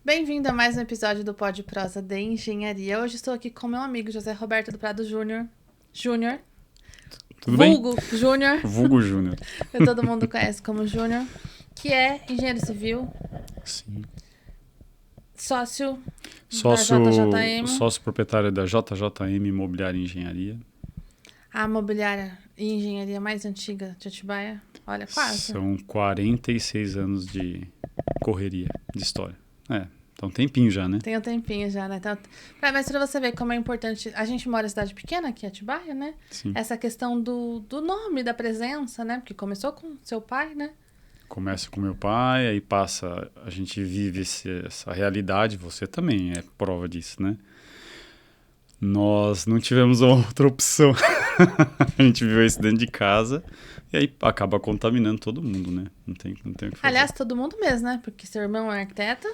Bem-vindo a mais um episódio do Pod Prosa de Engenharia. Hoje estou aqui com meu amigo José Roberto do Prado Júnior. Tudo bem? Vulgo Júnior. Vulgo Júnior. Todo mundo conhece como Júnior. Que é engenheiro civil, Sim. sócio Sócio, da JJM, sócio proprietário da JJM Imobiliária e Engenharia. a mobiliária e engenharia mais antiga de Atibaia. Olha, quase. São 46 anos de correria, de história. Então tempinho já, né? Tem um tempinho já, né? Então, mas pra você ver como é importante... A gente mora em cidade pequena, aqui em Atibaia, né? Sim. Essa questão do nome, da presença, né? Porque começou com seu pai, né? Começa com meu pai, aí passa... A gente vive essa realidade, você também é prova disso, né? Nós não tivemos outra opção. A gente viveu isso dentro de casa e aí acaba contaminando todo mundo, né? Não tem o que fazer. Aliás, todo mundo mesmo, né? Porque seu irmão é arquiteto.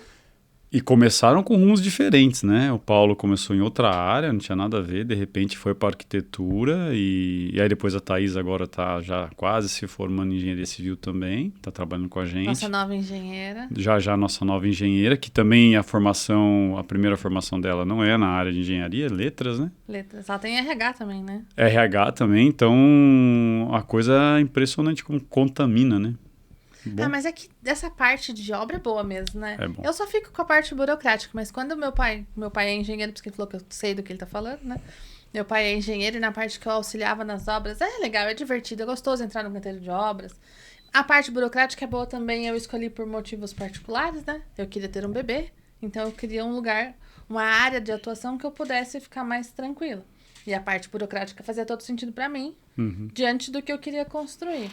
E começaram com rumos diferentes, né? O Paulo começou em outra área, não tinha nada a ver, de repente foi para arquitetura e aí depois a Thaís agora está já quase se formando em engenharia civil também, está trabalhando com a gente. Nossa nova engenheira. Já a nossa nova engenheira, que também a primeira formação dela não é na área de engenharia, é letras, né? Letras. Ela tem RH também, né? RH também, então a coisa é impressionante como contamina, né? Bom. Mas é que essa parte de obra é boa mesmo, né? É bom. Eu só fico com a parte burocrática, mas quando meu pai é engenheiro, porque ele falou que eu sei do que ele tá falando, né? Meu pai é engenheiro e na parte que eu auxiliava nas obras, é legal, é divertido, é gostoso entrar no canteiro de obras. A parte burocrática é boa também, eu escolhi por motivos particulares, né? Eu queria ter um bebê, então eu queria um lugar, uma área de atuação que eu pudesse ficar mais tranquila. E a parte burocrática fazia todo sentido pra mim, diante do que eu queria construir.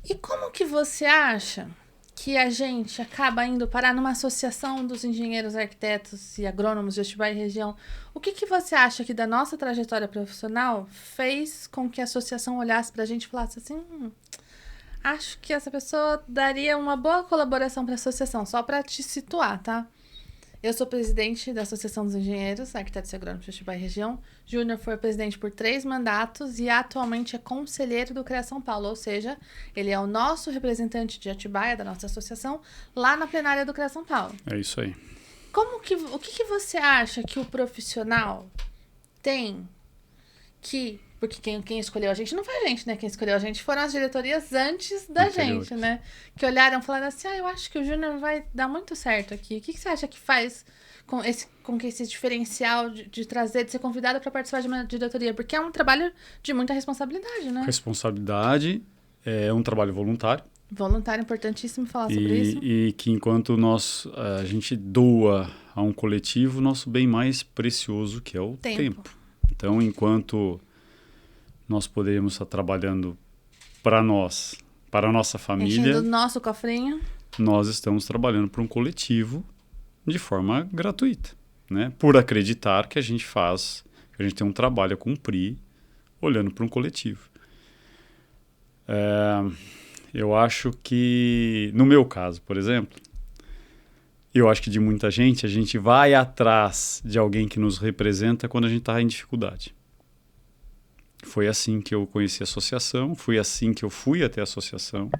E como que você acha que a gente acaba indo parar numa associação dos engenheiros, arquitetos e agrônomos de Atibaia e região? O que você acha que da nossa trajetória profissional fez com que a associação olhasse pra gente e falasse assim, acho que essa pessoa daria uma boa colaboração para a associação, só para te situar, tá? Eu sou presidente da Associação dos Engenheiros, Arquitetos e Agrônomos de Atibaia e Região. Júnior foi presidente por 3 mandatos e atualmente é conselheiro do CREA São Paulo, ou seja, ele é o nosso representante de Atibaia, da nossa associação, lá na plenária do CREA São Paulo. É isso aí. O que você acha que o profissional tem que... Porque quem escolheu a gente não foi a gente, né? Quem escolheu a gente foram as diretorias antes da gente, né? Que olharam e falaram assim, eu acho que o Júnior vai dar muito certo aqui. O que você acha que faz com que esse diferencial de trazer, de ser convidado para participar de uma diretoria? Porque é um trabalho de muita responsabilidade, né? Responsabilidade, é um trabalho voluntário. Voluntário, importantíssimo falar sobre isso. E que enquanto a gente doa a um coletivo, nosso bem mais precioso que é o tempo. Então, enquanto nós poderíamos estar trabalhando para nós, para a nossa família, enchendo o nosso cofrinho, nós estamos trabalhando para um coletivo de forma gratuita, né? Por acreditar que a gente tem um trabalho a cumprir olhando para um coletivo. Eu acho que, no meu caso, por exemplo, eu acho que de muita gente, a gente vai atrás de alguém que nos representa quando a gente está em dificuldade. Foi assim que eu conheci a associação, foi assim que eu fui até a associação,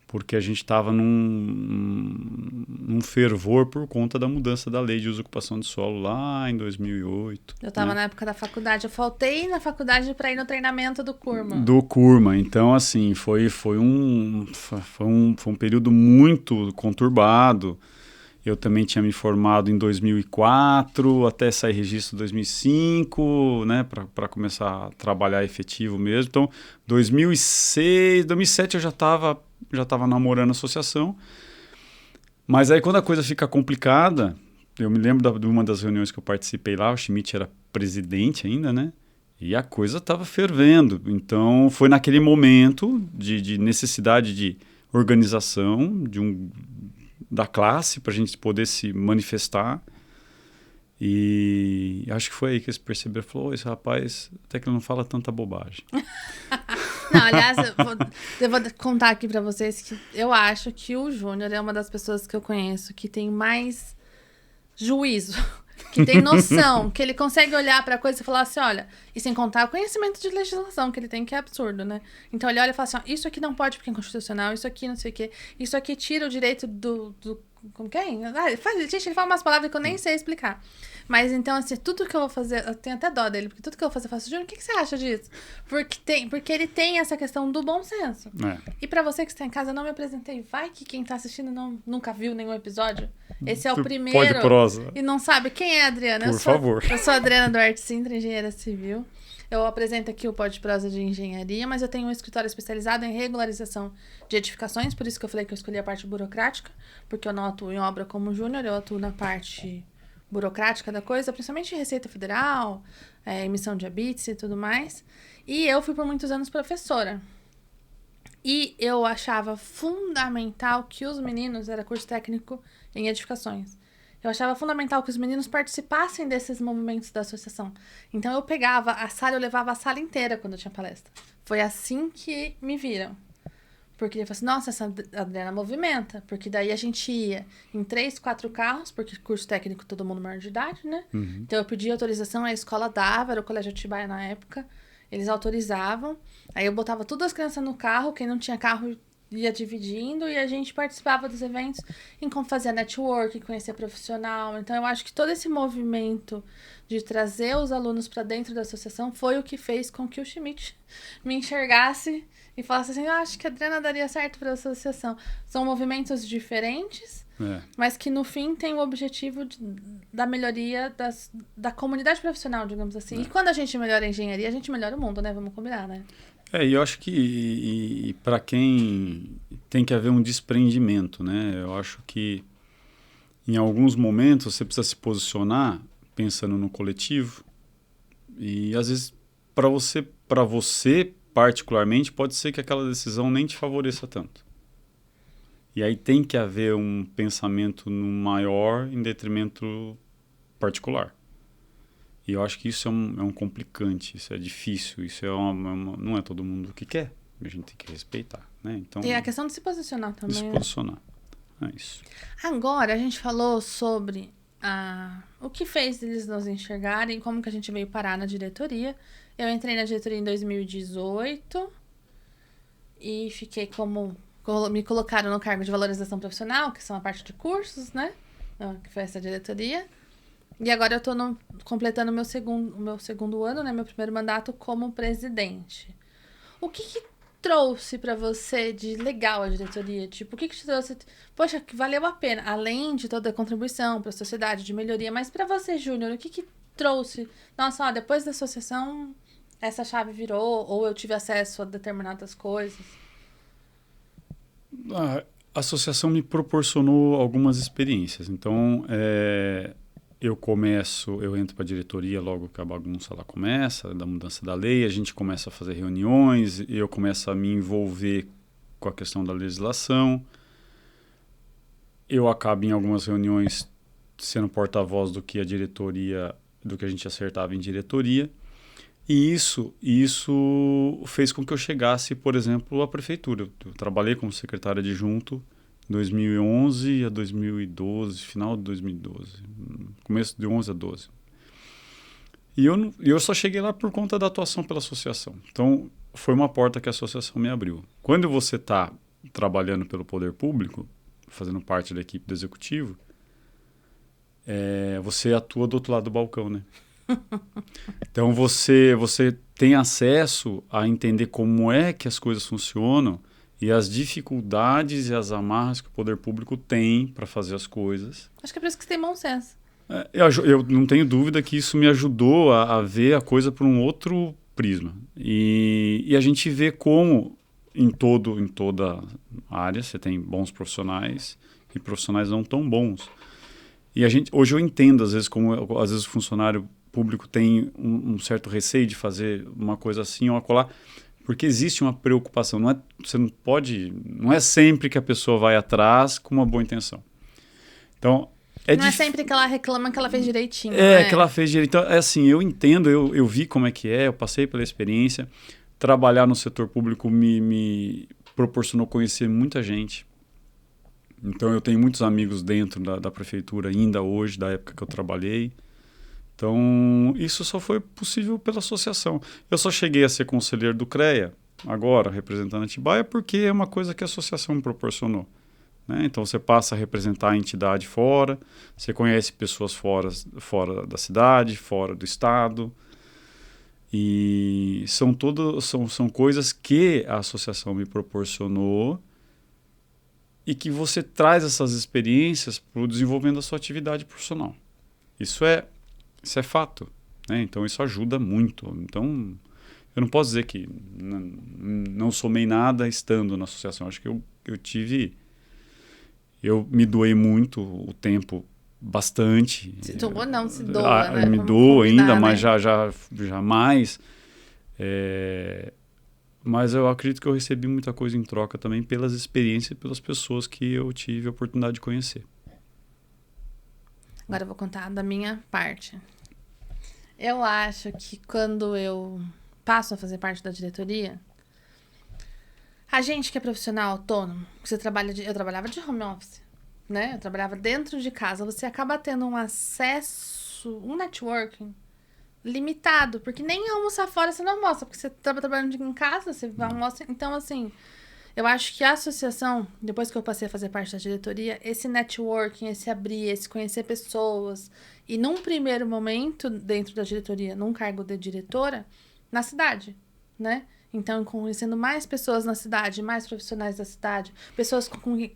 porque a gente estava num fervor por conta da mudança da lei de uso e ocupação de solo lá em 2008. Eu estava na época da faculdade, eu faltei na faculdade para ir no treinamento do Curma. Então, assim, foi um período muito conturbado. Eu também tinha me formado em 2004, até sair registro em 2005, né, para começar a trabalhar efetivo mesmo. Então, 2007 eu já estava namorando a associação. Mas aí quando a coisa fica complicada, eu me lembro de uma das reuniões que eu participei lá, o Schmidt era presidente ainda, né? E a coisa estava fervendo. Então, foi naquele momento de necessidade de organização, da classe para a gente poder se manifestar. E acho que foi aí que eles perceberam, falou, esse rapaz até que ele não fala tanta bobagem. Não, aliás, eu vou contar aqui para vocês que eu acho que o Júnior é uma das pessoas que eu conheço que tem mais juízo, que tem noção, que ele consegue olhar pra coisa e falar assim, olha, e sem contar o conhecimento de legislação que ele tem, que é absurdo, né? Então ele olha e fala assim, ó, isso aqui não pode porque é inconstitucional, isso aqui não sei o quê, isso aqui tira o direito do com quem? Gente, ele fala umas palavras que eu nem sei explicar. Mas então, assim, tudo que eu vou fazer, eu tenho até dó dele, porque tudo que eu vou fazer, eu faço, Júnior, o que você acha disso? Porque ele tem essa questão do bom senso. E pra você que está em casa, eu não me apresentei. Vai que quem tá assistindo nunca viu nenhum episódio. Esse é o primeiro. Pode prosa. E não sabe quem é a Adriana. Por favor. Eu sou a Adriana Duarte Sintra, engenheira civil. Eu apresento aqui o Pode Prosa de Engenharia, mas eu tenho um escritório especializado em regularização de edificações, por isso que eu falei que eu escolhi a parte burocrática, porque eu não atuo em obra como júnior, eu atuo na parte burocrática da coisa, principalmente Receita Federal, emissão de habites e tudo mais. E eu fui por muitos anos professora. E eu achava fundamental que os meninos, era curso técnico em edificações, eu achava fundamental que os meninos participassem desses movimentos da associação. Então eu pegava a sala, eu levava a sala inteira quando eu tinha palestra. Foi assim que me viram. Porque ele falou assim, nossa, essa Adriana movimenta. Porque daí a gente ia em 3, 4 carros, porque curso técnico todo mundo maior de idade, né? Uhum. Então eu pedi autorização, a escola dava, era o Colégio Atibaia na época. Eles autorizavam. Aí eu botava todas as crianças no carro, quem não tinha carro ia dividindo, e a gente participava dos eventos em como fazer network, conhecer profissional. Então eu acho que todo esse movimento de trazer os alunos para dentro da associação foi o que fez com que o Schmidt me enxergasse e falasse assim, eu acho que a Adriana daria certo para a associação. São movimentos diferentes, mas que no fim tem o objetivo da melhoria da comunidade profissional, digamos assim. E quando a gente melhora a engenharia, a gente melhora o mundo, né? Vamos combinar, né? E eu acho que para quem tem que haver um desprendimento, né? Eu acho que em alguns momentos você precisa se posicionar pensando no coletivo e às vezes para você particularmente pode ser que aquela decisão nem te favoreça tanto. E aí tem que haver um pensamento no maior em detrimento particular. E eu acho que isso é um complicante, isso é difícil, isso não é todo mundo que quer. A gente tem que respeitar, né? Então, e a questão de se posicionar também. De se posicionar, é isso. Agora, a gente falou sobre o que fez eles nos enxergarem, como que a gente veio parar na diretoria. Eu entrei na diretoria em 2018 e fiquei me colocaram no cargo de valorização profissional, que são a parte de cursos, né? Que foi essa diretoria. E agora eu estou completando o meu segundo ano, né? Meu primeiro mandato como presidente. O que trouxe para você de legal a diretoria? Tipo, o que te trouxe? Poxa, que valeu a pena. Além de toda a contribuição para a sociedade, de melhoria. Mas para você, Júnior, o que trouxe? Nossa, depois da associação, essa chave virou. Ou eu tive acesso a determinadas coisas. A associação me proporcionou algumas experiências. Então, eu entro para a diretoria logo que a bagunça lá começa, da mudança da lei, a gente começa a fazer reuniões, eu começo a me envolver com a questão da legislação, eu acabo em algumas reuniões sendo porta-voz do que a diretoria, do que a gente acertava em diretoria, e isso fez com que eu chegasse, por exemplo, à prefeitura. Eu trabalhei como secretário adjunto 2011 a 2012, final de 2012, começo de 11 a 12. E eu só cheguei lá por conta da atuação pela associação. Então, foi uma porta que a associação me abriu. Quando você está trabalhando pelo poder público, fazendo parte da equipe do executivo, você atua do outro lado do balcão, né? Então, você tem acesso a entender como é que as coisas funcionam e as dificuldades e as amarras que o poder público tem para fazer as coisas. Acho que é por isso que você tem bom senso. Eu não tenho dúvida que isso me ajudou a ver a coisa por um outro prisma. E a gente vê como em toda área você tem bons profissionais e profissionais não tão bons. E hoje eu entendo, às vezes, como às vezes o funcionário público tem um certo receio de fazer uma coisa assim ou acolá, porque existe uma preocupação. Não é sempre que a pessoa vai atrás com uma boa intenção. Então, não é sempre que ela reclama que ela fez direitinho. Que ela fez direitinho. Então, assim, eu entendo, eu vi como é que eu passei pela experiência. Trabalhar no setor público me proporcionou conhecer muita gente. Então, eu tenho muitos amigos dentro da prefeitura ainda hoje, da época que eu trabalhei. Então, isso só foi possível pela associação. Eu só cheguei a ser conselheiro do CREA, agora representando a Atibaia, porque é uma coisa que a associação me proporcionou. né? Então você passa a representar a entidade fora, você conhece pessoas fora da cidade, fora do estado. E são coisas que a associação me proporcionou e que você traz essas experiências para o desenvolvimento da sua atividade profissional. Isso é fato, né? Então isso ajuda muito. Então eu não posso dizer que não somei nada estando na associação. Acho que eu me doei muito o tempo, bastante. Se doa, não, se doa, né? Me Vamos dou combinar, ainda, né? mas já mais. Mas eu acredito que eu recebi muita coisa em troca também pelas experiências e pelas pessoas que eu tive a oportunidade de conhecer. Agora eu vou contar da minha parte. Eu acho que quando eu passo a fazer parte da diretoria, a gente que é profissional autônomo, que eu trabalhava de home office, né? Eu trabalhava dentro de casa, você acaba tendo um acesso, um networking limitado, porque nem almoçar fora você não almoça, porque você estava trabalhando em casa, você almoça. Então, assim, eu acho que a associação, depois que eu passei a fazer parte da diretoria, esse networking, esse abrir, esse conhecer pessoas, e num primeiro momento, dentro da diretoria, num cargo de diretora, na cidade, né? Então, conhecendo mais pessoas na cidade, mais profissionais da cidade, pessoas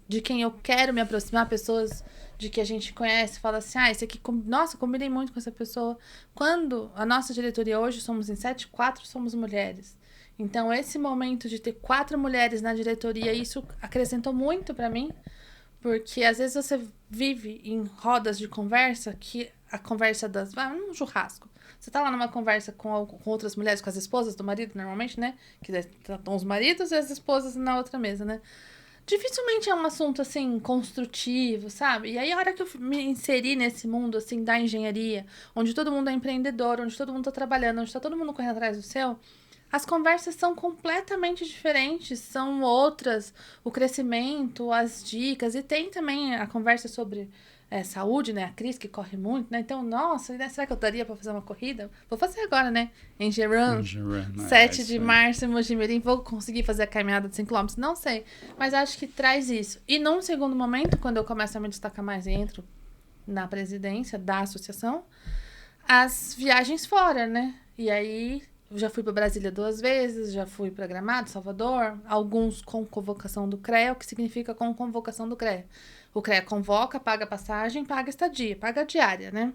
de quem eu quero me aproximar, pessoas de que a gente conhece, fala assim, esse aqui, nossa, combinei muito com essa pessoa. Quando a nossa diretoria hoje, somos em 7, 4 somos mulheres. Então, esse momento de ter 4 mulheres na diretoria, isso acrescentou muito pra mim, porque às vezes você vive em rodas de conversa, que a conversa um churrasco. Você tá lá numa conversa com outras mulheres, com as esposas do marido, normalmente, né? Que estão os maridos e as esposas na outra mesa, né? Dificilmente é um assunto, assim, construtivo, sabe? E aí, a hora que eu me inseri nesse mundo, assim, da engenharia, onde todo mundo é empreendedor, onde todo mundo tá trabalhando, onde tá todo mundo correndo atrás do seu, as conversas são completamente diferentes, são outras, o crescimento, as dicas, e tem também a conversa sobre saúde, né? A Cris, que corre muito, né? Então, nossa, né? Será que eu daria pra fazer uma corrida? Vou fazer agora, né? Engerun, 7 de março em Mojimirim, vou conseguir fazer a caminhada de 5 km? Não sei, mas acho que traz isso. E num segundo momento, quando eu começo a me destacar mais e entro na presidência da associação, as viagens fora, né? E aí, já fui para Brasília 2 vezes, já fui para Gramado, Salvador, alguns com convocação do CREA, o que significa com convocação do CREA. O CREA convoca, paga passagem, paga estadia, paga diária, né?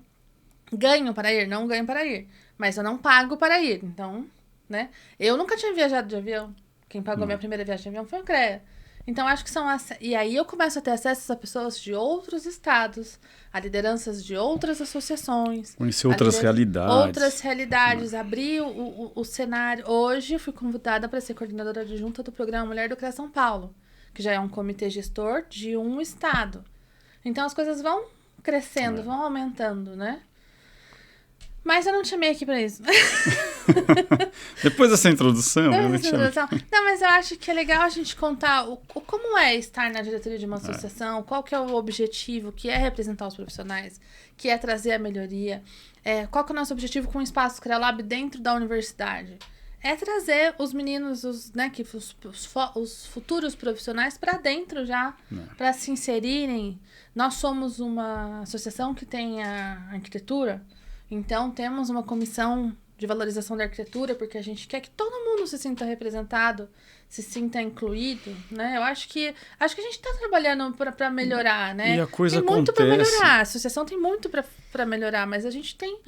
Ganho para ir? Não ganho para ir. Mas eu não pago para ir, então, né? Eu nunca tinha viajado de avião. Quem pagou minha primeira viagem de avião foi o CREA. Então, acho que são... E aí eu começo a ter acesso a pessoas de outros estados, a lideranças de outras associações. Conhecer outras realidades. Outras realidades, abrir o cenário. Hoje eu fui convidada para ser coordenadora adjunta do programa Mulher do CREA São Paulo, que já é um comitê gestor de um estado. Então, as coisas vão crescendo, vão aumentando, né? Mas eu não te chamei aqui pra isso. Depois dessa introdução, Não, mas eu acho que é legal a gente contar como é estar na diretoria de uma associação, qual que é o objetivo, que é representar os profissionais, que é trazer a melhoria, qual que é o nosso objetivo com o Espaço CREALab dentro da universidade. É trazer os meninos, os futuros profissionais para dentro já, para se inserirem. Nós somos uma associação que tem a arquitetura, então temos uma comissão de valorização da arquitetura, porque a gente quer que todo mundo se sinta representado, se sinta incluído, né? Eu acho que a gente está trabalhando para melhorar, né? E a coisa tem muito para acontece... melhorar, a associação tem muito para melhorar, mas a gente tem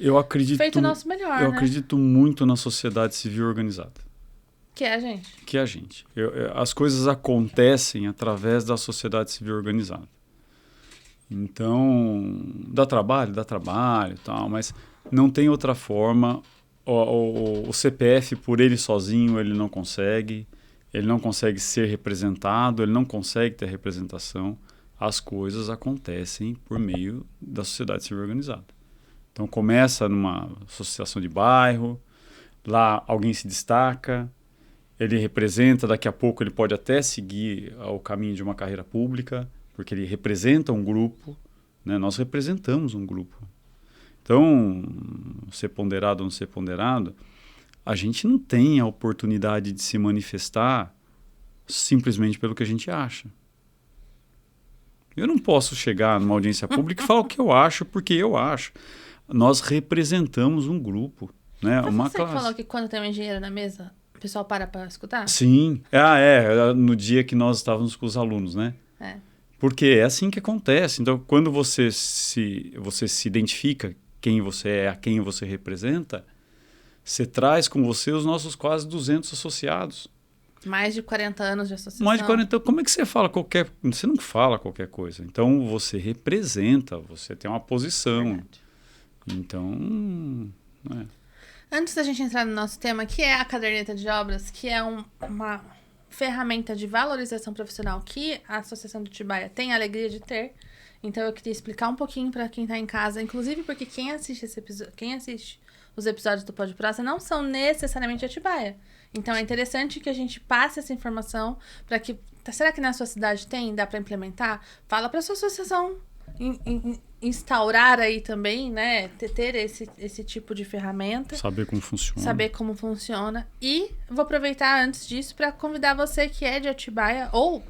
feito o nosso melhor, Eu acredito muito na sociedade civil organizada. Que é a gente. Que é a gente. As coisas acontecem através da sociedade civil organizada. Então, dá trabalho e tal, mas não tem outra forma. O CPF, por ele sozinho, ele não consegue ser representado, ele não consegue ter representação. As coisas acontecem por meio da sociedade civil organizada. Então, começa numa associação de bairro, lá alguém se destaca, ele representa, daqui a pouco ele pode até seguir o caminho de uma carreira pública, porque ele representa um grupo, né? Nós representamos um grupo. Então, ser ponderado ou não ser ponderado, a gente não tem a oportunidade de se manifestar simplesmente pelo que a gente acha. Eu não posso chegar numa audiência pública e falar o que eu acho, porque eu acho. Nós representamos um grupo, né? Foi Uma você classe. que falou que quando tem um engenheiro na mesa, o pessoal para escutar? Sim. No dia que nós estávamos com os alunos, né? É. Porque é assim que acontece. Então, quando você se identifica quem você é, a quem você representa, você traz com você os nossos quase 200 associados. Mais de 40 anos de associação. Mais de 40. Então, como é que você fala qualquer... Você não fala qualquer coisa. Então, você representa, você tem uma posição. Verdade. Então... Antes da gente entrar no nosso tema, que é a caderneta de obras, que é uma ferramenta de valorização profissional que a Associação do Atibaia tem a alegria de ter. Então, eu queria explicar um pouquinho para quem está em casa, inclusive porque quem assiste os episódios do Pode Prosa não são necessariamente de Atibaia. Então, é interessante que a gente passe essa informação para que... Será que na sua cidade tem? Dá para implementar? Fala para sua associação instaurar aí também, né? Ter esse tipo de ferramenta. Saber como funciona. Saber como funciona. E vou aproveitar antes disso para convidar você que é de Atibaia, ou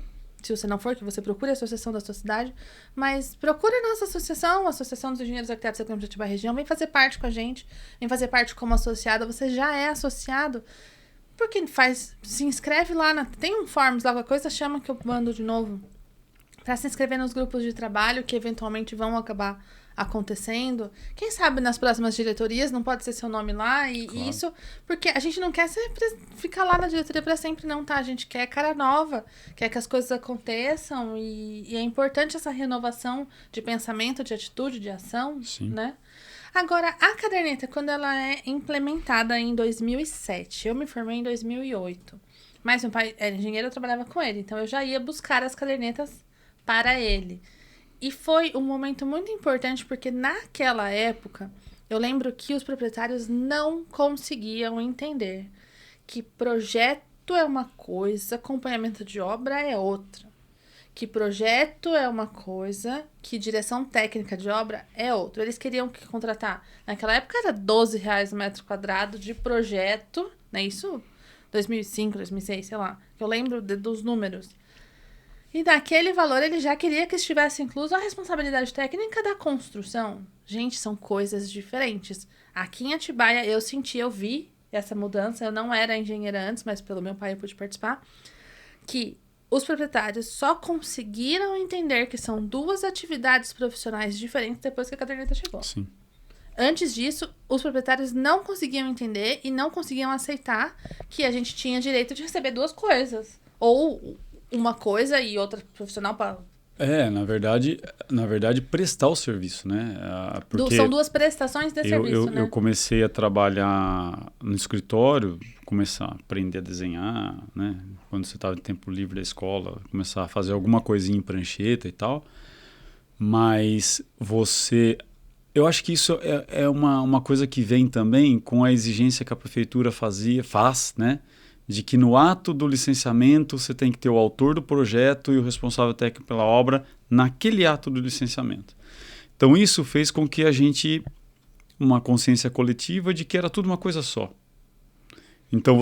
se você não for, que você procure a associação da sua cidade, mas procure a nossa associação, a Associação dos Engenheiros Arquitetos e Técnicos de Atibaia Região, vem fazer parte com a gente, vem fazer parte como associado, você já é associado, porque se inscreve lá, tem um forms lá, qualquer coisa, chama que eu mando de novo, para se inscrever nos grupos de trabalho que eventualmente vão acabar acontecendo. Quem sabe nas próximas diretorias não pode ser seu nome lá e isso, porque a gente não quer ficar lá na diretoria para sempre não, tá? A gente quer cara nova, quer que as coisas aconteçam e é importante essa renovação de pensamento, de atitude, de ação, Sim. Né? Agora, a caderneta, quando ela é implementada em 2007, eu me formei em 2008, mas meu pai era engenheiro, eu trabalhava com ele, então eu já ia buscar as cadernetas para ele. E foi um momento muito importante porque naquela época eu lembro que os proprietários não conseguiam entender que projeto é uma coisa, acompanhamento de obra é outra. Que projeto é uma coisa, que direção técnica de obra é outra. Eles queriam contratar, naquela época era R$12 o metro quadrado de projeto, né? Isso 2005, 2006, sei lá. Eu lembro dos números. E naquele valor ele já queria que estivesse incluso a responsabilidade técnica da construção. Gente, são coisas diferentes. Aqui em Atibaia eu vi essa mudança. Eu não era engenheira antes, mas pelo meu pai eu pude participar. Que os proprietários só conseguiram entender que são duas atividades profissionais diferentes depois que a caderneta chegou. Sim. Antes disso, os proprietários não conseguiam entender e não conseguiam aceitar que a gente tinha direito de receber duas coisas. Ou uma coisa e outra profissional para... Na verdade, prestar o serviço, né? Porque são duas prestações de serviço, né? Eu comecei a trabalhar no escritório, começar a aprender a desenhar, né? Quando você estava em tempo livre da escola, começar a fazer alguma coisinha em prancheta e tal. Mas eu acho que isso é uma coisa que vem também com a exigência que a prefeitura faz, né? De que no ato do licenciamento você tem que ter o autor do projeto e o responsável técnico pela obra naquele ato do licenciamento. Então isso fez com que a gente, uma consciência coletiva de que era tudo uma coisa só. Então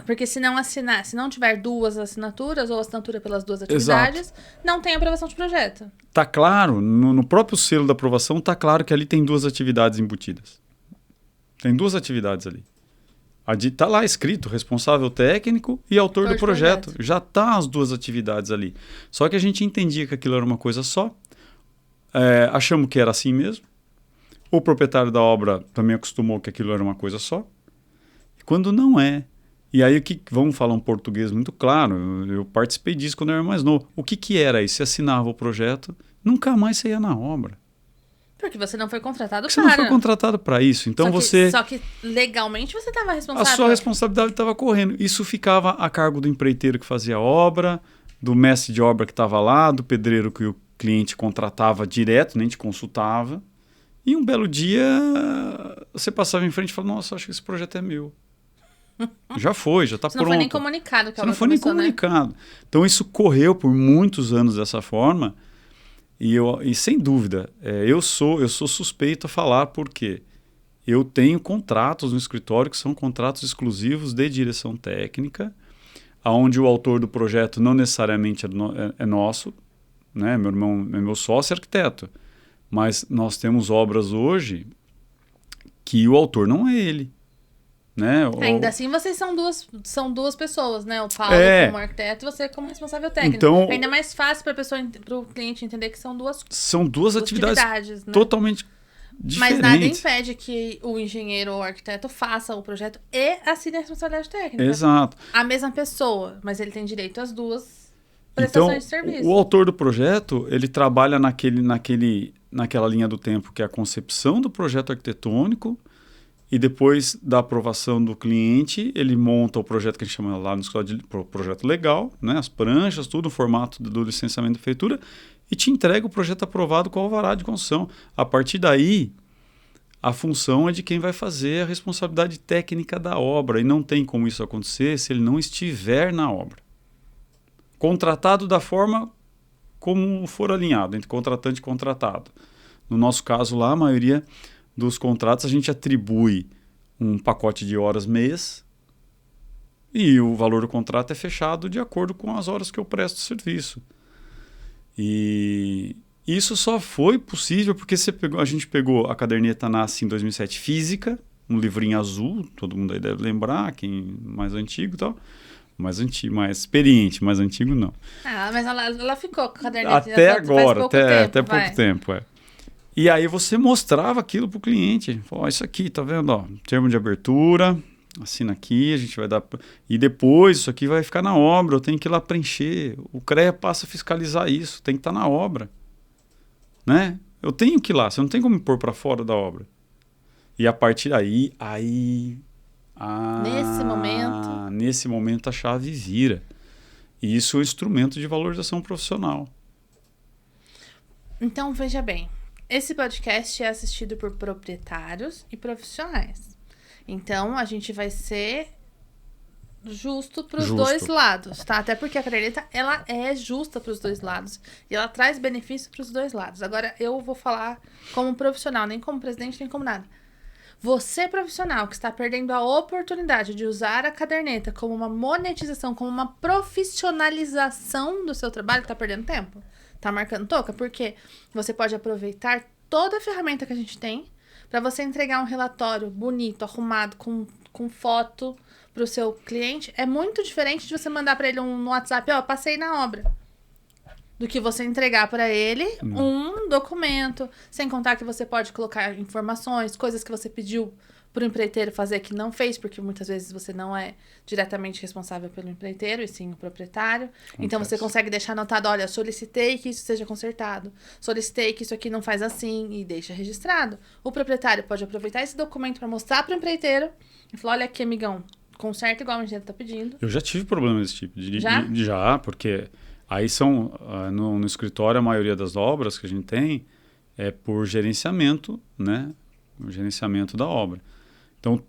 porque se não assinar, se não tiver duas assinaturas ou assinatura pelas duas atividades, Exato. Não tem aprovação de projeto. Tá claro, no próprio selo da aprovação tá claro que ali tem duas atividades embutidas. Tem duas atividades ali. Está lá escrito responsável técnico e autor do projeto. Já está as duas atividades ali. Só que a gente entendia que aquilo era uma coisa só. Achamos que era assim mesmo. O proprietário da obra também acostumou que aquilo era uma coisa só. E quando não é. E aí, vamos falar um português muito claro. Eu participei disso quando eu era mais novo. O que era isso? Você assinava o projeto, nunca mais você ia na obra. Porque você não foi contratado para. Você não foi contratado para isso. Então Só que legalmente você estava responsável. A sua responsabilidade estava correndo. Isso ficava a cargo do empreiteiro que fazia a obra, do mestre de obra que estava lá, do pedreiro que o cliente contratava direto, nem te consultava. E um belo dia você passava em frente e falava: nossa, acho que esse projeto é meu. Já está pronto. Você não foi nem comunicado. Você não foi nem comunicado. Então isso correu por muitos anos dessa forma. E sem dúvida, eu sou suspeito a falar porque eu tenho contratos no escritório que são contratos exclusivos de direção técnica, onde o autor do projeto não necessariamente é nosso, né? Meu irmão é meu sócio arquiteto, mas nós temos obras hoje que o autor não é ele, né? Ainda assim, vocês são duas pessoas, né? O Paulo como arquiteto e você como responsável técnico. Então, ainda é mais fácil para o cliente entender que são duas atividades né? totalmente diferentes. Mas nada impede que o engenheiro ou o arquiteto faça o projeto e assine a responsabilidade técnica. Exato. A mesma pessoa, mas ele tem direito às duas prestações de serviço. O autor do projeto, ele trabalha naquela linha do tempo que é a concepção do projeto arquitetônico e depois da aprovação do cliente, ele monta o projeto que a gente chama lá no escritório de projeto legal, né? As pranchas, tudo, o formato do licenciamento da prefeitura, e te entrega o projeto aprovado com o alvará de construção. A partir daí, a função é de quem vai fazer a responsabilidade técnica da obra, e não tem como isso acontecer se ele não estiver na obra. Contratado da forma como for alinhado, entre contratante e contratado. No nosso caso lá, a maioria dos contratos a gente atribui um pacote de horas mês e o valor do contrato é fechado de acordo com as horas que eu presto serviço. E isso só foi possível porque a gente pegou a caderneta NACE em 2007 física, um livrinho azul, todo mundo aí deve lembrar, quem mais antigo e tal. Mais experiente, mais antigo não. Mas ela ficou com a caderneta. Até agora, até pouco tempo, é. E aí você mostrava aquilo para o cliente. Ó, isso aqui, tá vendo? Ó, termo de abertura, assina aqui, a gente vai dar... E depois isso aqui vai ficar na obra, eu tenho que ir lá preencher. O CREA passa a fiscalizar isso, tem que estar na obra. Né? Eu tenho que ir lá, você não tem como me pôr para fora da obra. E a partir daí, nesse momento a chave vira. E isso é um instrumento de valorização profissional. Então, veja bem. Esse podcast é assistido por proprietários e profissionais. Então, a gente vai ser justo para os dois lados, tá? Até porque a caderneta, ela é justa para os dois lados. E ela traz benefício para os dois lados. Agora, eu vou falar como profissional, nem como presidente, nem como nada. Você, profissional, que está perdendo a oportunidade de usar a caderneta como uma monetização, como uma profissionalização do seu trabalho, está perdendo tempo. Tá marcando toca? Porque você pode aproveitar toda a ferramenta que a gente tem para você entregar um relatório bonito, arrumado, com foto para o seu cliente. É muito diferente de você mandar para ele no WhatsApp, ó, passei na obra, do que você entregar para ele um documento, sem contar que você pode colocar informações, coisas que você pediu para o empreiteiro fazer que não fez, porque muitas vezes você não é diretamente responsável pelo empreiteiro, e sim o proprietário. Acontece. Então você consegue deixar anotado, olha, solicitei que isso seja consertado, solicitei que isso aqui não faz assim, e deixa registrado. O proprietário pode aproveitar esse documento para mostrar para o empreiteiro e falar, olha aqui, amigão, conserta igual o engenheiro está pedindo. Eu já tive problema desse tipo. Já, porque aí são, no escritório, a maioria das obras que a gente tem é por gerenciamento, né? O gerenciamento da obra. Então,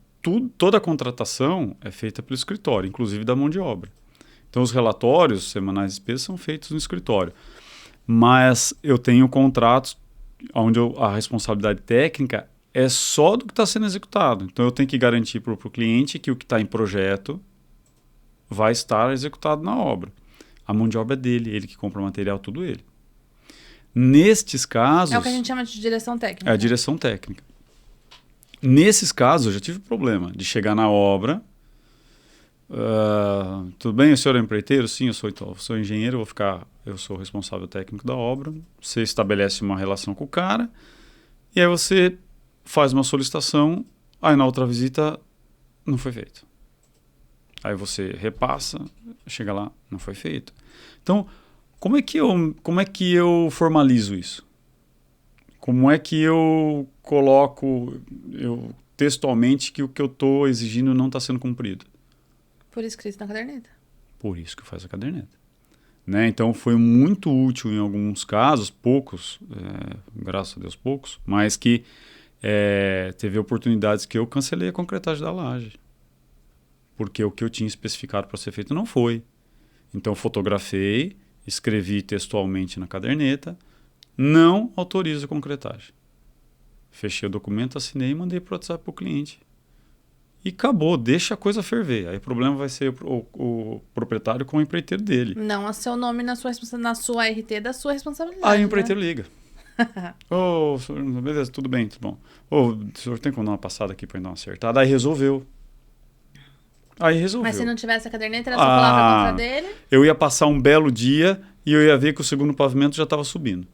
toda a contratação é feita pelo escritório, inclusive da mão de obra. Então, os relatórios semanais de despesas são feitos no escritório. Mas eu tenho contratos onde a responsabilidade técnica é só do que está sendo executado. Então, eu tenho que garantir para o cliente que o que está em projeto vai estar executado na obra. A mão de obra é dele, ele que compra o material, tudo ele. Nestes casos... É o que a gente chama de direção técnica. É a direção técnica. Nesses casos, eu já tive problema de chegar na obra. Tudo bem, o senhor é empreiteiro? Sim, eu sou engenheiro, eu sou responsável técnico da obra. Você estabelece uma relação com o cara e aí você faz uma solicitação, aí na outra visita não foi feito. Aí você repassa, chega lá, não foi feito. Então, como é que eu formalizo isso? Como é que eu coloco textualmente que o que eu estou exigindo não está sendo cumprido? Por escrito na caderneta. Por isso que faz a caderneta. Né? Então, foi muito útil em alguns casos, poucos, graças a Deus poucos, mas que teve oportunidades que eu cancelei a concretagem da laje. Porque o que eu tinha especificado para ser feito não foi. Então, fotografei, escrevi textualmente na caderneta, não autorizo a concretagem. Fechei o documento, assinei e mandei para o WhatsApp para o cliente. e acabou, deixa a coisa ferver. Aí o problema vai ser o proprietário com o empreiteiro dele. Não a seu nome na sua RT da sua responsabilidade. Aí o empreiteiro liga. Ô, senhor, beleza, tudo bem, tudo bom. Ô, o senhor tem como dar uma passada aqui pra dar uma acertada? Aí resolveu. Mas se não tivesse a caderneta, era só colocar contra dele? Eu ia passar um belo dia e eu ia ver que o segundo pavimento já estava subindo.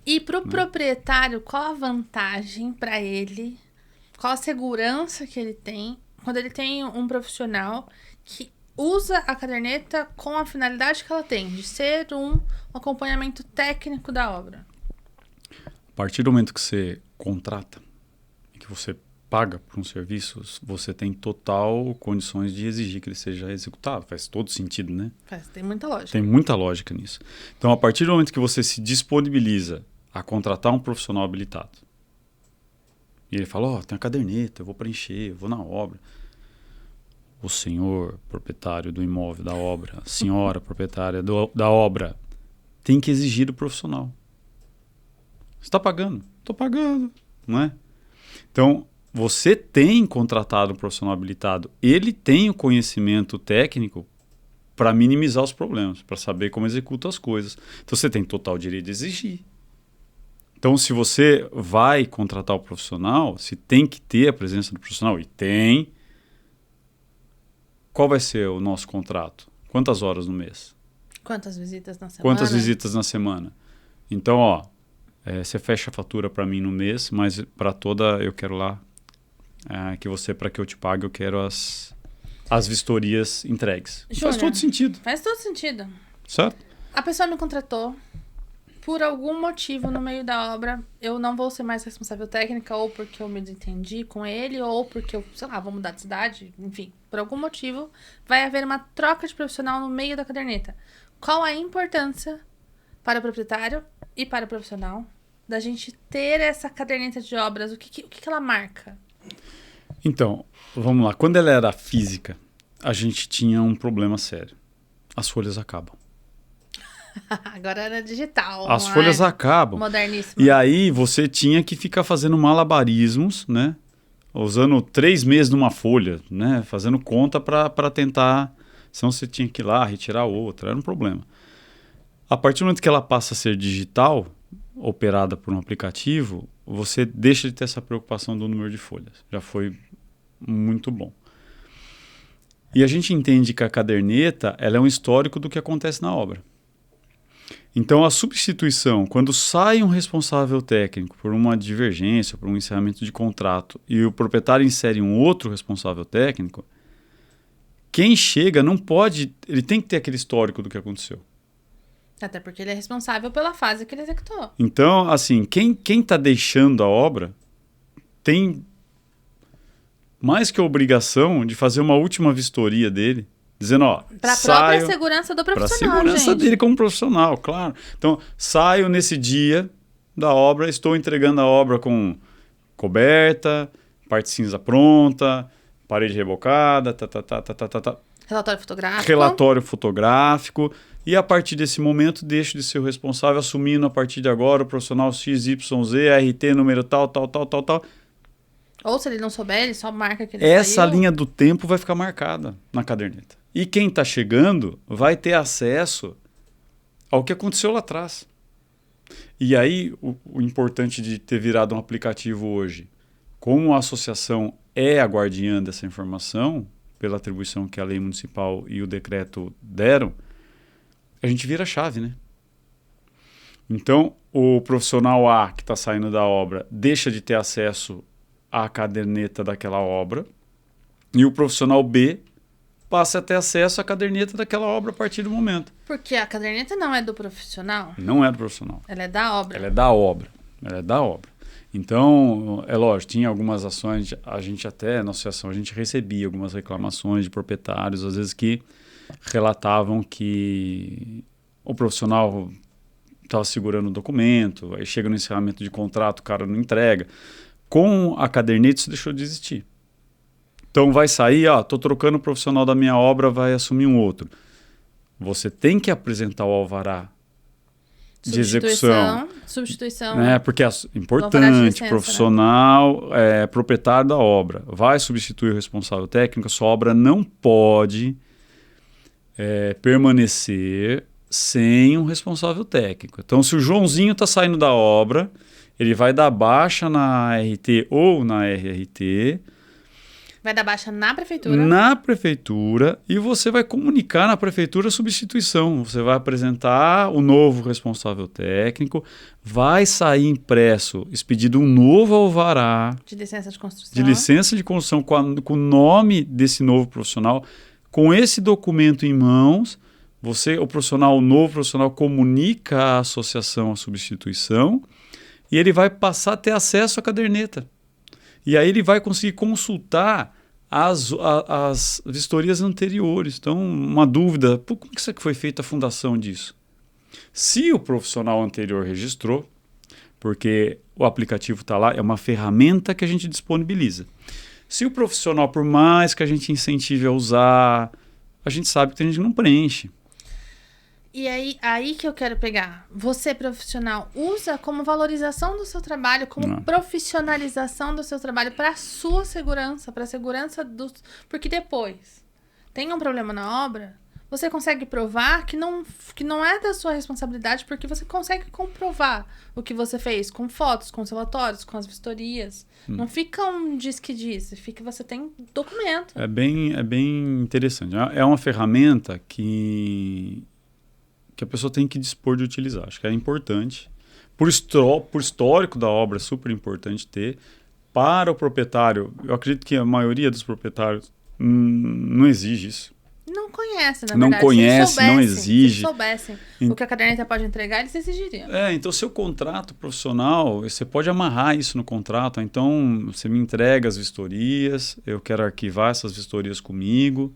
E pro proprietário, qual a vantagem para ele? Qual a segurança que ele tem quando ele tem um profissional que usa a caderneta com a finalidade que ela tem, de ser um acompanhamento técnico da obra? A partir do momento que você contrata e que você paga por um serviço, você tem total condições de exigir que ele seja executado. Faz todo sentido, né? Tem muita lógica. Tem muita lógica nisso. Então, a partir do momento que você se disponibiliza a contratar um profissional habilitado, e ele fala, tem a caderneta, eu vou preencher, eu vou na obra. O senhor proprietário do imóvel, da obra, a senhora proprietária da obra, tem que exigir do profissional. Você está pagando? Estou pagando, não é? Então, você tem contratado um profissional habilitado, ele tem o conhecimento técnico para minimizar os problemas, para saber como executa as coisas. Então, você tem total direito de exigir. Então, se você vai contratar o profissional, se tem que ter a presença do profissional, e tem, qual vai ser o nosso contrato? Quantas horas no mês? Quantas visitas na semana? Quantas visitas na semana? Então, você fecha a fatura para mim no mês, mas para toda, eu quero lá, que você, para que eu te pague, eu quero as vistorias entregues. Júnior, faz todo sentido. Faz todo sentido. Certo? A pessoa me contratou. Por algum motivo, no meio da obra, eu não vou ser mais responsável técnica, ou porque eu me desentendi com ele, ou porque eu, sei lá, vou mudar de cidade, enfim. Por algum motivo, vai haver uma troca de profissional no meio da caderneta. Qual a importância para o proprietário e para o profissional da gente ter essa caderneta de obras? O que ela marca? Então, vamos lá. Quando ela era física, a gente tinha um problema sério. As folhas acabam. Agora era digital. As folhas acabam. Moderníssimo. E aí você tinha que ficar fazendo malabarismos, né? Usando 3 meses numa folha, né? Fazendo conta para tentar. Senão você tinha que ir lá retirar outra. Era um problema. A partir do momento que ela passa a ser digital, operada por um aplicativo, você deixa de ter essa preocupação do número de folhas. Já foi muito bom. E a gente entende que a caderneta ela é um histórico do que acontece na obra. Então, a substituição, quando sai um responsável técnico por uma divergência, por um encerramento de contrato, e o proprietário insere um outro responsável técnico, quem chega não pode, ele tem que ter aquele histórico do que aconteceu. Até porque ele é responsável pela fase que ele executou. Então, assim, quem está deixando a obra tem mais que a obrigação de fazer uma última vistoria dele, dizendo, para a própria segurança do profissional, para a segurança dele como profissional, claro. Então, saio nesse dia da obra, estou entregando a obra com coberta, parte cinza pronta, parede rebocada, Relatório fotográfico. Relatório fotográfico. E a partir desse momento, deixo de ser o responsável, assumindo a partir de agora o profissional XYZ, RT, número tal. Ou se ele não souber, ele só marca que ele Essa saiu. linha do tempo vai ficar marcada na caderneta. E quem está chegando vai ter acesso ao que aconteceu lá atrás. E aí, o importante de ter virado um aplicativo hoje, como a associação é a guardiã dessa informação, pela atribuição que a lei municipal e o decreto deram, a gente vira a chave, né? Então, o profissional A que está saindo da obra deixa de ter acesso à caderneta daquela obra e o profissional B passa a ter acesso à caderneta daquela obra a partir do momento. Porque a caderneta não é do profissional. Não é do profissional. Ela é da obra. Ela é da obra. Ela é da obra. Então, é lógico, tinha algumas ações, a gente até, na associação, a gente recebia algumas reclamações de proprietários, às vezes que relatavam que o profissional estava segurando o documento, aí chega no encerramento de contrato, o cara não entrega. Com a caderneta isso deixou de existir. Então vai sair, estou trocando o profissional da minha obra, vai assumir um outro. Você tem que apresentar o alvará de execução. Substituição. Né? Porque é alvará de importante, licença, profissional, proprietário da obra, vai substituir o responsável técnico, a sua obra não pode permanecer sem um responsável técnico. Então, se o Joãozinho está saindo da obra, ele vai dar baixa na RT ou na RRT. Vai dar baixa na prefeitura. Na prefeitura, e você vai comunicar na prefeitura a substituição. Você vai apresentar o novo responsável técnico, vai sair impresso, expedido um novo alvará De licença de construção. de licença de construção com o nome desse novo profissional. Com esse documento em mãos, o novo profissional comunica à associação a substituição e ele vai passar a ter acesso à caderneta. E aí ele vai conseguir consultar as vistorias anteriores. Então, uma dúvida, como que foi feita a fundação disso? Se o profissional anterior registrou, porque o aplicativo está lá, é uma ferramenta que a gente disponibiliza. Se o profissional, por mais que a gente incentive a usar, a gente sabe que tem gente que não preenche. E aí que eu quero pegar. Você, profissional, usa como valorização do seu trabalho, como profissionalização do seu trabalho para a sua segurança, para a segurança dos... Porque depois, tem um problema na obra, você consegue provar que não é da sua responsabilidade, porque você consegue comprovar o que você fez com fotos, com os relatórios, com as vistorias. Não fica um diz que diz, você tem documento. É bem interessante. É uma ferramenta que a pessoa tem que dispor de utilizar. Acho que é importante. Por histórico da obra, é super importante ter. Para o proprietário, eu acredito que a maioria dos proprietários não exige isso. Não conhece, na não verdade. conhece, se eles não exige. Se soubessem o que a caderneta pode entregar, eles exigiriam. Então seu contrato profissional, você pode amarrar isso no contrato. Então, você me entrega as vistorias, eu quero arquivar essas vistorias comigo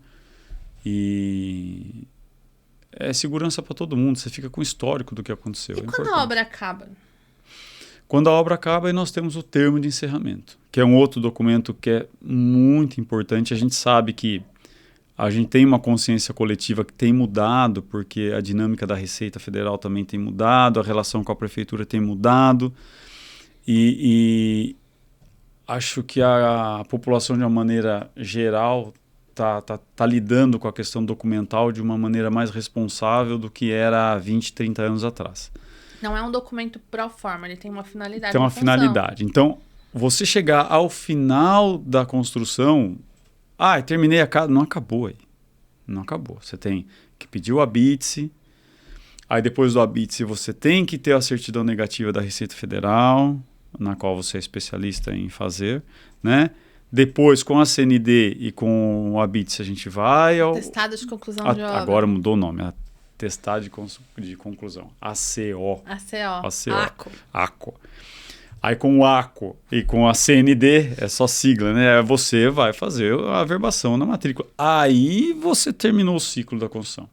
e... É segurança para todo mundo, você fica com o histórico do que aconteceu. E quando a obra acaba? Quando a obra acaba, aí nós temos o termo de encerramento, que é um outro documento que é muito importante. A gente sabe que a gente tem uma consciência coletiva que tem mudado, porque a dinâmica da Receita Federal também tem mudado, a relação com a prefeitura tem mudado, e acho que a população, de uma maneira geral, tá lidando com a questão documental de uma maneira mais responsável do que era há 20, 30 anos atrás. Não é um documento pro forma, ele tem uma finalidade. Tem uma finalidade. Então, você chegar ao final da construção, terminei a casa, não acabou aí. Não acabou. Você tem que pedir o habite-se, aí depois do habite-se você tem que ter a certidão negativa da Receita Federal, na qual você é especialista em fazer, né? Depois, com a CND e com o habite-se, a gente vai ao... Atestado de conclusão de obra. Agora mudou o nome, Atestado de conclusão. ACO. ACO. Aí com o ACO e com a CND, é só sigla, né? Você vai fazer a averbação na matrícula. Aí você terminou o ciclo da construção.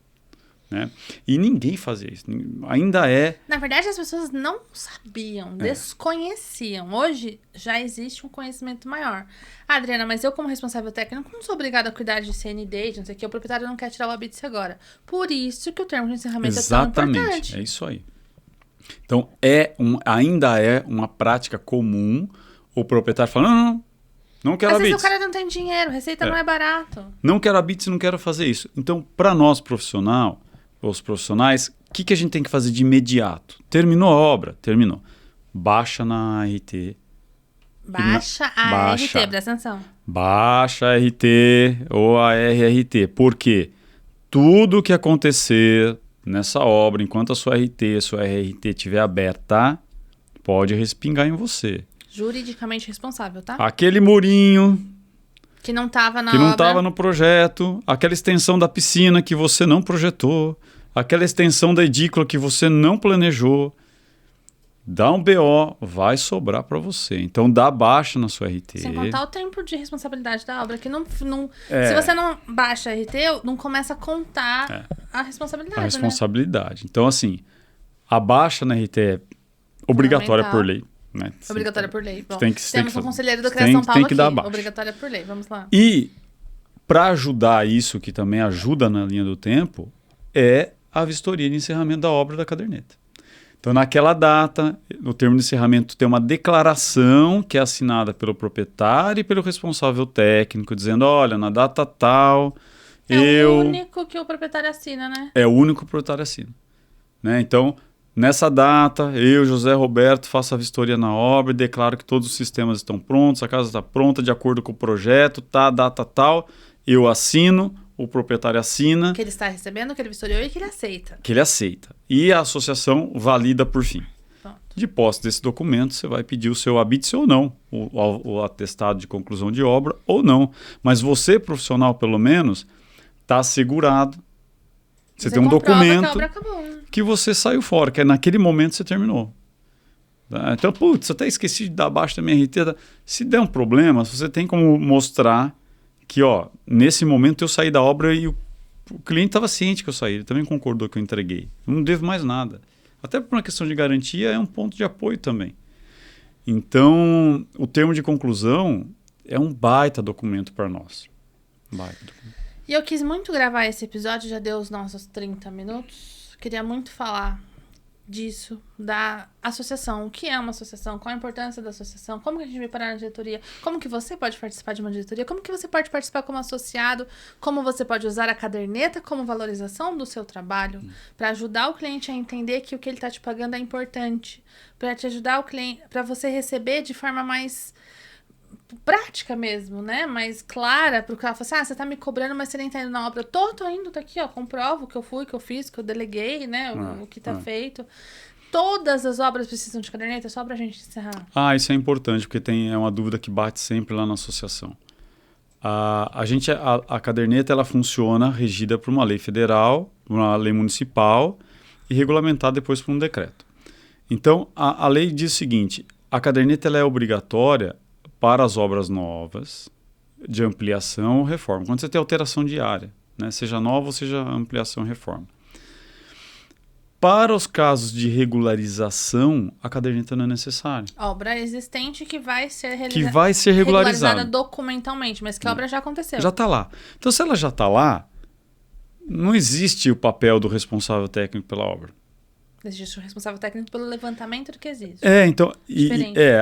Né? E ninguém fazia isso. Ainda é... Na verdade, as pessoas não sabiam, desconheciam. Hoje já existe um conhecimento maior. Adriana, mas eu como responsável técnico não sou obrigada a cuidar de CND, de não sei o que. O proprietário não quer tirar o habite-se agora. Por isso que o termo de encerramento é tão importante. É isso aí. Então, ainda é uma prática comum o proprietário falar, não quero habite-se. Às vezes o cara não tem dinheiro, receita não é barato. Não quero habite-se, não quero fazer isso. Então, para nós os profissionais, o que a gente tem que fazer de imediato? Terminou a obra? Terminou. Baixa na RT. Baixa RT, presta atenção. Baixa a RT ou a RRT. Por quê? Tudo que acontecer nessa obra, enquanto a sua RT, sua RRT estiver aberta, pode respingar em você. Juridicamente responsável, tá? Aquele murinho que não estava na que obra, não estava no projeto, aquela extensão da piscina que você não projetou, aquela extensão da edícula que você não planejou, dá um BO, vai sobrar para você. Então dá baixa na sua RT. Sem contar o tempo de responsabilidade da obra, que se você não baixa a RT, não começa a contar a responsabilidade. A responsabilidade. Né? Então, assim, a baixa na RT é obrigatória por lei. Né? Obrigatória por lei. Bom, temos um conselheiro do CREA São Paulo aqui. Dar baixa. Obrigatória por lei, vamos lá. E para ajudar isso, que também ajuda na linha do tempo, é a vistoria de encerramento da obra da caderneta. Então, naquela data, no termo de encerramento, tem uma declaração que é assinada pelo proprietário e pelo responsável técnico, dizendo, olha, na data tal, o único que o proprietário assina, né? É o único que o proprietário assina. Né? Então, nessa data, eu, José Roberto, faço a vistoria na obra e declaro que todos os sistemas estão prontos, a casa está pronta de acordo com o projeto, tá, data tal, eu assino, o proprietário assina. Que ele está recebendo, que ele vistoriou e que ele aceita. Que ele aceita. E a associação valida por fim. Pronto. De posse desse documento, você vai pedir o seu habite ou não, o atestado de conclusão de obra ou não. Mas você, profissional, pelo menos, está assegurado. Você tem um documento que a obra acabou, né? Que você saiu fora, que é naquele momento você terminou. Tá? Então, putz, até esqueci de dar abaixo da minha RT. Se der um problema, você tem como mostrar que, ó, nesse momento eu saí da obra e o cliente estava ciente que eu saí, ele também concordou que eu entreguei. Eu não devo mais nada. Até por uma questão de garantia, é um ponto de apoio também. Então, o termo de conclusão é um baita documento para nós. Baita documento. E eu quis muito gravar esse episódio, já deu os nossos 30 minutos. Queria muito falar disso, da associação. O que é uma associação? Qual a importância da associação? Como que a gente vai parar na diretoria? Como que você pode participar de uma diretoria? Como que você pode participar como associado? Como você pode usar a caderneta como valorização do seu trabalho para ajudar o cliente a entender que o que ele está te pagando é importante, para te ajudar o cliente, para você receber de forma mais prática mesmo, né? Mais clara, porque ela fala assim, você tá me cobrando, mas você nem tá indo na obra. Tô indo, tá aqui, ó, comprovo que eu fui, que eu fiz, que eu deleguei, né? O que tá feito. Todas as obras precisam de caderneta, só pra gente encerrar. Isso é importante, porque é uma dúvida que bate sempre lá na associação. A caderneta, ela funciona regida por uma lei federal, uma lei municipal e regulamentada depois por um decreto. Então, a lei diz o seguinte, a caderneta ela é obrigatória para as obras novas, de ampliação ou reforma. Quando você tem alteração de área, né? Seja nova ou seja ampliação ou reforma. Para os casos de regularização, a caderneta não é necessária. Obra existente que vai ser regularizada documentalmente, mas que a obra já aconteceu. Já está lá. Então, se ela já está lá, não existe o papel do responsável técnico pela obra. Existe o responsável técnico pelo levantamento do que existe. Então,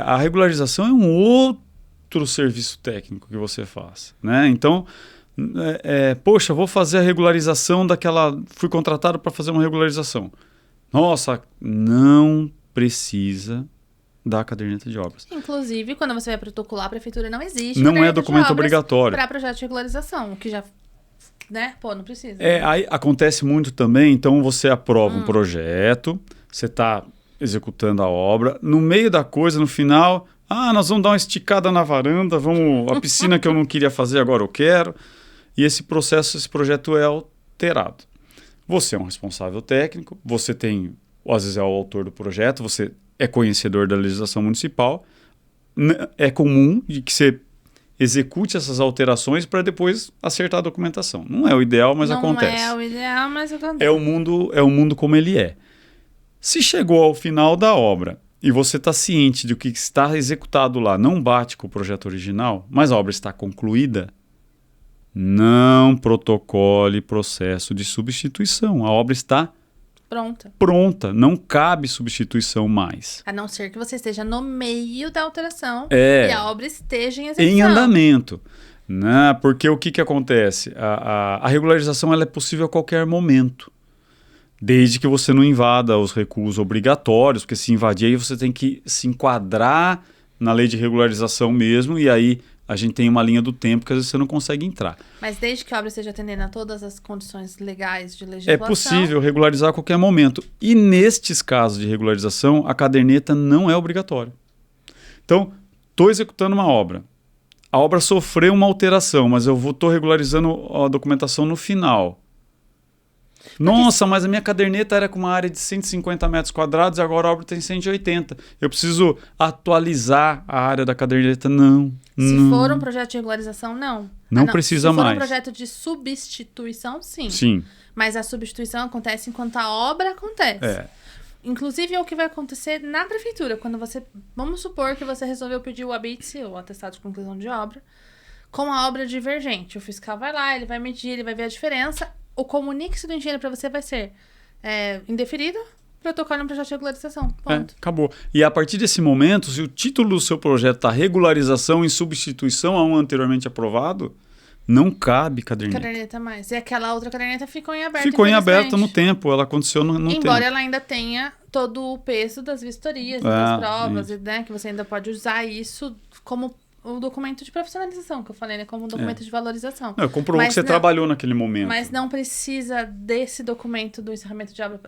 a regularização é um outro serviço técnico que você faz, né? Então, poxa, vou fazer a regularização fui contratado para fazer uma regularização. Nossa, não precisa da caderneta de obras. Inclusive, quando você vai protocolar, a prefeitura não existe. Não é documento obrigatório. Para projeto de regularização, o que já, né? Não precisa. Aí acontece muito também, então você aprova um projeto, você está executando a obra, no meio da coisa, no final, nós vamos dar uma esticada na varanda, a piscina que eu não queria fazer, agora eu quero. E esse projeto é alterado. Você é um responsável técnico, você às vezes é o autor do projeto, você é conhecedor da legislação municipal, é comum de que você execute essas alterações para depois acertar a documentação. Não é o ideal, mas acontece. Não é o ideal, mas acontece. É o mundo como ele é. Se chegou ao final da obra e você está ciente de que está executado lá não bate com o projeto original, mas a obra está concluída, não protocole processo de substituição. A obra está pronta. Não cabe substituição mais. A não ser que você esteja no meio da alteração e a obra esteja em execução. Em andamento. Né? Porque o que acontece? A regularização ela é possível a qualquer momento. Desde que você não invada os recuos obrigatórios, porque se invadir aí você tem que se enquadrar na lei de regularização mesmo, e aí a gente tem uma linha do tempo que às vezes você não consegue entrar. Mas desde que a obra esteja atendendo a todas as condições legais de legislação... É possível regularizar a qualquer momento. E nestes casos de regularização, a caderneta não é obrigatória. Então, estou executando uma obra. A obra sofreu uma alteração, mas eu estou regularizando a documentação no final. Nossa, mas a minha caderneta era com uma área de 150 metros quadrados e agora a obra tem 180. Eu preciso atualizar a área da caderneta? Não. Se for um projeto de regularização, não. Não precisa mais. Se for um projeto de substituição, sim. Sim. Mas a substituição acontece enquanto a obra acontece. Inclusive é o que vai acontecer na prefeitura. Quando você... Vamos supor que você resolveu pedir o ABITSE, o atestado de conclusão de obra, com a obra divergente. O fiscal vai lá, ele vai medir, ele vai ver a diferença. O comunique-se do engenheiro para você vai ser indeferido protocolo no projeto de regularização. Ponto. Acabou. E a partir desse momento, se o título do seu projeto está regularização em substituição a um anteriormente aprovado, não cabe caderneta. Caderneta mais. E aquela outra caderneta ficou em aberto. Ficou em aberto no tempo, ela aconteceu no tempo. Embora ela ainda tenha todo o peso das vistorias, das provas, né? Que você ainda pode usar isso como o documento de profissionalização, que eu falei, né? Como um documento de valorização. Comprovou que você trabalhou naquele momento. Mas não precisa desse documento do encerramento de obra.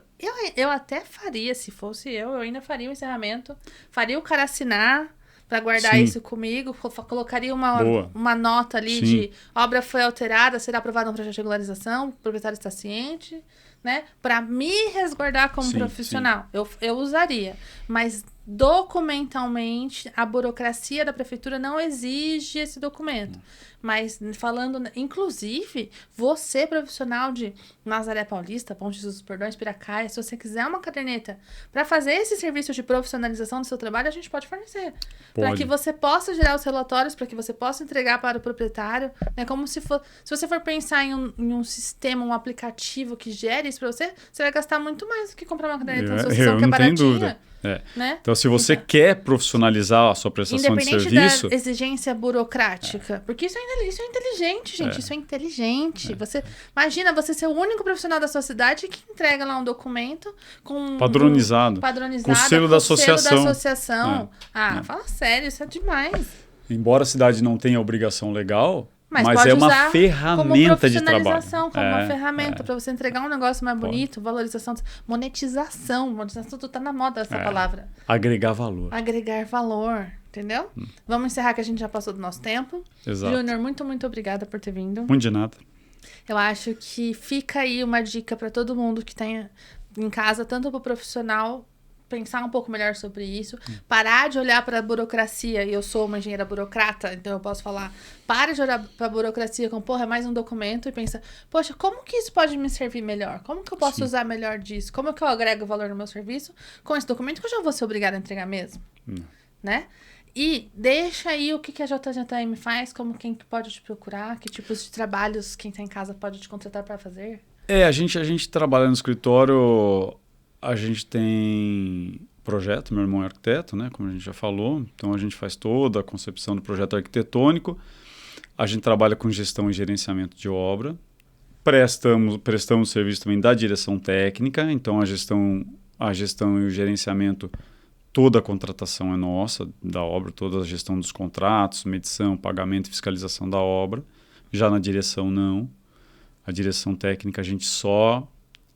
Eu até faria, se fosse eu ainda faria o encerramento, faria o cara assinar para guardar isso comigo, colocaria uma nota ali de obra foi alterada, será aprovado um projeto de regularização, o proprietário está ciente, né? Para me resguardar como profissional. Eu usaria, mas documentalmente a burocracia da prefeitura não exige esse documento. Mas falando, inclusive, você profissional de Nazaré Paulista, Ponte dos Pordões, Piracaia, se você quiser uma caderneta para fazer esse serviço de profissionalização do seu trabalho, a gente pode fornecer. Para que você possa gerar os relatórios, para que você possa entregar para o proprietário, né? Como se você for pensar em um sistema, um aplicativo que gere isso para você, você vai gastar muito mais do que comprar uma caderneta na associação, que é baratinha. Dúvida. Né? Então, se você quer profissionalizar a sua prestação de serviço... Independente da exigência burocrática. Porque isso é inteligente, gente. Isso é inteligente. Imagina você ser o único profissional da sua cidade que entrega lá um documento com... Padronizado. Com o selo da associação. Fala sério, isso é demais. Embora a cidade não tenha obrigação legal... Mas pode é uma usar ferramenta de trabalho. Como uma ferramenta para você entregar um negócio mais bonito, valorização, monetização. Monetização, tudo tá na moda essa palavra. Agregar valor. Agregar valor, entendeu? Vamos encerrar que a gente já passou do nosso tempo. Exato. Júnior, muito, muito obrigada por ter vindo. Muito de nada. Eu acho que fica aí uma dica para todo mundo que tem em casa, tanto para o profissional pensar um pouco melhor sobre isso, parar de olhar para a burocracia, e eu sou uma engenheira burocrata, então eu posso falar, para de olhar para a burocracia como, é mais um documento, e pensa, poxa, como que isso pode me servir melhor? Como que eu posso usar melhor disso? Como que eu agrego valor no meu serviço com esse documento que eu já vou ser obrigada a entregar mesmo? Né? E deixa aí o que a JJM faz, como quem pode te procurar, que tipos de trabalhos quem está em casa pode te contratar para fazer? A gente trabalha no escritório... A gente tem projeto, meu irmão é arquiteto, né, como a gente já falou, então a gente faz toda a concepção do projeto arquitetônico, a gente trabalha com gestão e gerenciamento de obra, prestamos serviço também da direção técnica, então a gestão e o gerenciamento, toda a contratação é nossa, da obra, toda a gestão dos contratos, medição, pagamento e fiscalização da obra, já na direção não, a direção técnica a gente só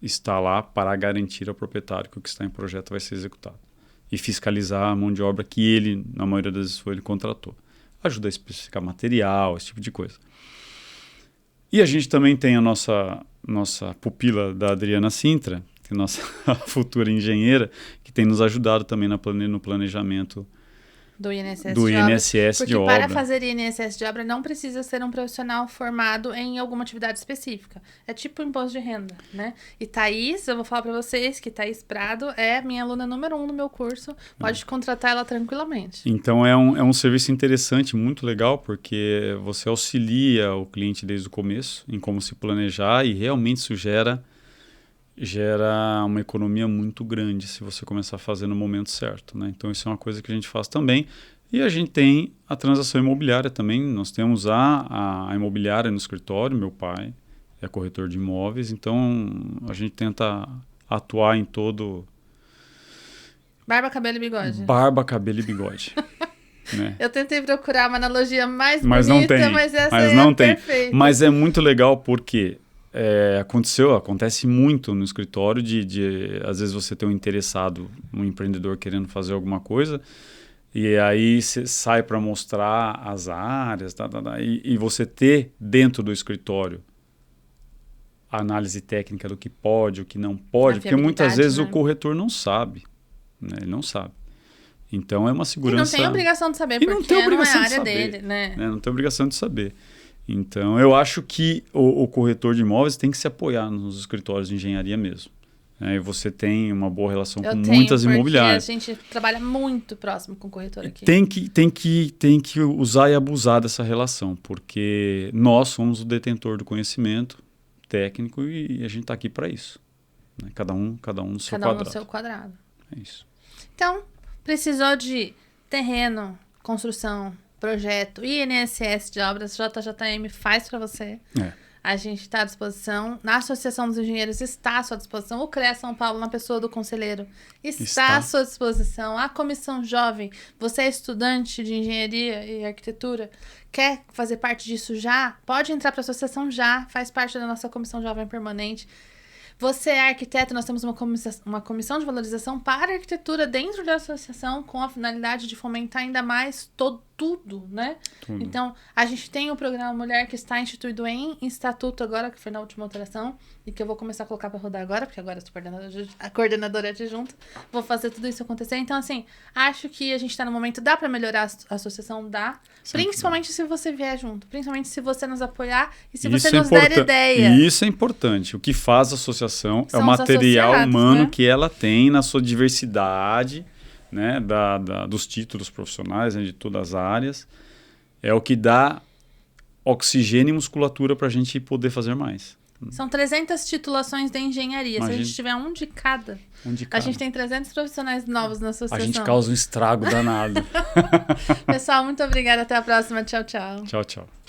está lá para garantir ao proprietário que o que está em projeto vai ser executado. E fiscalizar a mão de obra que ele, na maioria das vezes, ele contratou. Ajuda a especificar material, esse tipo de coisa. E a gente também tem a nossa pupila da Adriana Sintra, que é nossa futura engenheira, que tem nos ajudado também no planejamento do INSS de obra. Porque para fazer INSS de obra não precisa ser um profissional formado em alguma atividade específica. É tipo imposto de renda, né? E Thaís, eu vou falar para vocês que Thaís Prado é minha aluna número 1 do meu curso. Pode contratar ela tranquilamente. Então é um serviço interessante, muito legal, porque você auxilia o cliente desde o começo em como se planejar e realmente isso gera uma economia muito grande se você começar a fazer no momento certo, né? Então isso é uma coisa que a gente faz também. E a gente tem a transação imobiliária também. Nós temos a imobiliária no escritório, meu pai é corretor de imóveis, então a gente tenta atuar em todo... Barba, cabelo e bigode. Barba, cabelo e bigode. Né? Eu tentei procurar uma analogia mais bonita, mas essa não é tem. Perfeita. Mas é muito legal porque... acontece muito no escritório de às vezes você ter um interessado, um empreendedor querendo fazer alguma coisa e aí você sai para mostrar as áreas e você ter dentro do escritório a análise técnica do que pode, o que não pode, porque muitas vezes o corretor não sabe, né? Ele não sabe. Então é uma segurança... E não tem obrigação de saber, porque não é a área dele, né? Não tem obrigação de saber. Então, eu acho que o corretor de imóveis tem que se apoiar nos escritórios de engenharia mesmo. E você tem uma boa relação com muitas imobiliárias. A gente trabalha muito próximo com o corretor aqui. Tem que usar e abusar dessa relação, porque nós somos o detentor do conhecimento técnico e a gente está aqui para isso. né? Cada um no seu Cada um quadrado. no seu quadrado. É isso. Então, precisou de terreno, construção, projeto, INSS de obras, JJM faz para você. A gente está à disposição. Na Associação dos Engenheiros está à sua disposição. O CREA São Paulo, na pessoa do conselheiro, está à sua disposição. A Comissão Jovem, você é estudante de engenharia e arquitetura, quer fazer parte disso já? Pode entrar para a associação já, faz parte da nossa Comissão Jovem Permanente. Você é arquiteto, nós temos uma comissão de valorização para a arquitetura dentro da associação com a finalidade de fomentar ainda mais tudo, né? Tudo. Então, a gente tem o programa Mulher que está instituído em estatuto agora, que foi na última alteração, e que eu vou começar a colocar para rodar agora, porque agora eu sou a coordenadora adjunta, vou fazer tudo isso acontecer. Então, assim, acho que a gente está no momento, dá para melhorar a associação, dá, principalmente se você vier junto, principalmente se você nos apoiar e se você nos der ideia. E isso é importante. O que faz a associação é o material humano, né, que ela tem na sua diversidade, né, dos títulos profissionais, né, de todas as áreas. É o que dá oxigênio e musculatura para a gente poder fazer mais. São 300 titulações de engenharia. Imagina. Se a gente tiver um de cada, a gente tem 300 profissionais novos na associação. A gente causa um estrago danado. Pessoal, muito obrigada. Até a próxima. Tchau, tchau. Tchau, tchau.